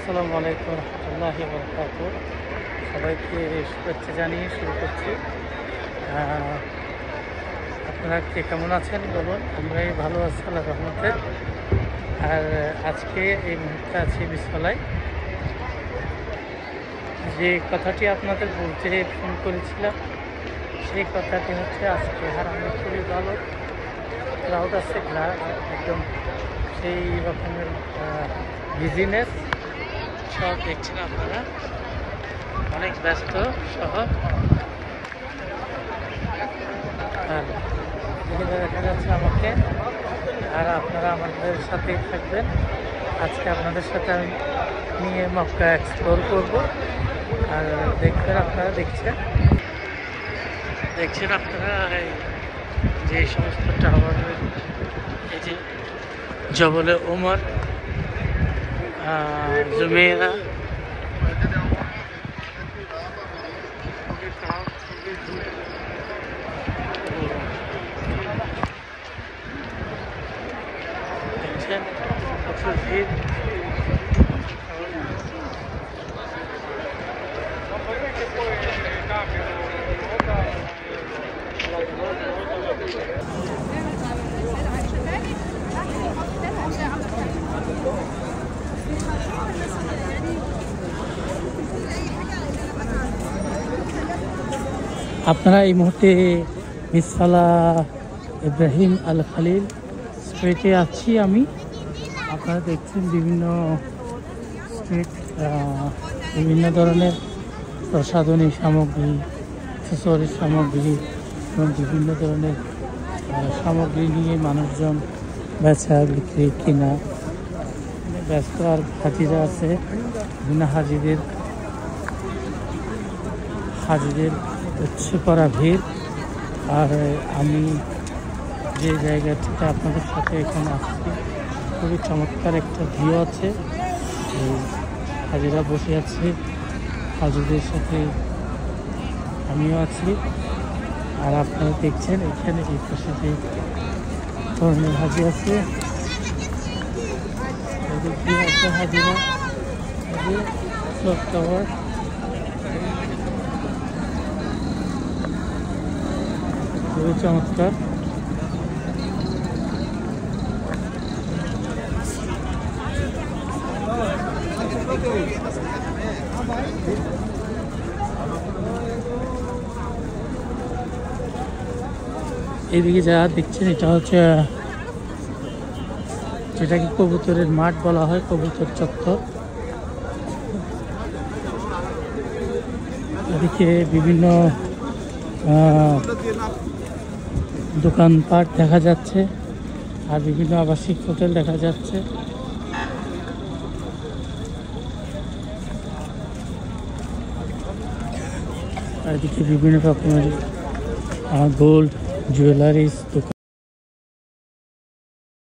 আসসালামু আলাইকুম রহমতুল্লাহি ওয়া বারাকাতুহু। সবাইকে শুভেচ্ছা জানিয়ে শুরু করছি। আপনারা কে কেমন আছেন বলুন? আমরাই ভালো আছি আল্লাহর রহমতে। আর আজকে এই মুহূর্তে আছি বিসমালায়। যে কথাটি আপনাদের বলতে ফোন করেছিলাম সেই কথাটি হচ্ছে আজকে হারানো খুবই ভালো ক্রাউড আছে, একদম সেই রকমের বিজিনেস সব দেখছেন আপনারা, অনেক ব্যস্ত শহর। আর এখানে দেখা যাচ্ছে আমাকে, আর আপনারা আমাদের সাথেই থাকবেন। আজকে আপনাদের সাথে আমি নিয়ে মক্কা এক্সপ্লোর করব। আর দেখবেন, আপনারা দেখছেন আপনারা যে সমস্ত টাওয়ার, এই যে জবলে ওমর, জুমেরা, দেখছেন প্রচুর ভিড়। আপনারা এই মুহূর্তে মিসফালা ইব্রাহিম আল খালিল স্ট্রিটে আছি আমি। আপনারা দেখছেন বিভিন্ন স্ট্রিট, বিভিন্ন ধরনের প্রসাধনী সামগ্রী, অ্যাক্সেসরিজ সামগ্রী এবং বিভিন্ন ধরনের সামগ্রী নিয়ে মানুষজন বেচা বিক্রি কিনা ব্যস্ত। আর হাজিরা আছে, বিভিন্ন হাজিদের উচ্ছে পড়া ভিড়। আর আমি যে জায়গাটিতে আপনাদের সাথে এখানে আসছি, খুবই চমৎকার একটা ভিউ আছে। হাজিরা বসে আছে, হাজিদের সাথে আমিও আছি। আর আপনারা দেখছেন এখানে এই পাশে যে ধরনের হাজি আছে, হাজিরা ক্লক টাওয়ার। খুবই চমৎকার। এইদিকে যা দেখছেন এটা হচ্ছে, যেটাকে কবুতরের মাঠ বলা হয়, কবুতর চত্বর। এদিকে বিভিন্ন দোকানপাট দেখা যাচ্ছে, আর বিভিন্ন আবাসিক হোটেল দেখা যাচ্ছে। এদিকে বিভিন্ন রকমের গোল্ড জুয়েলারিস দোকান।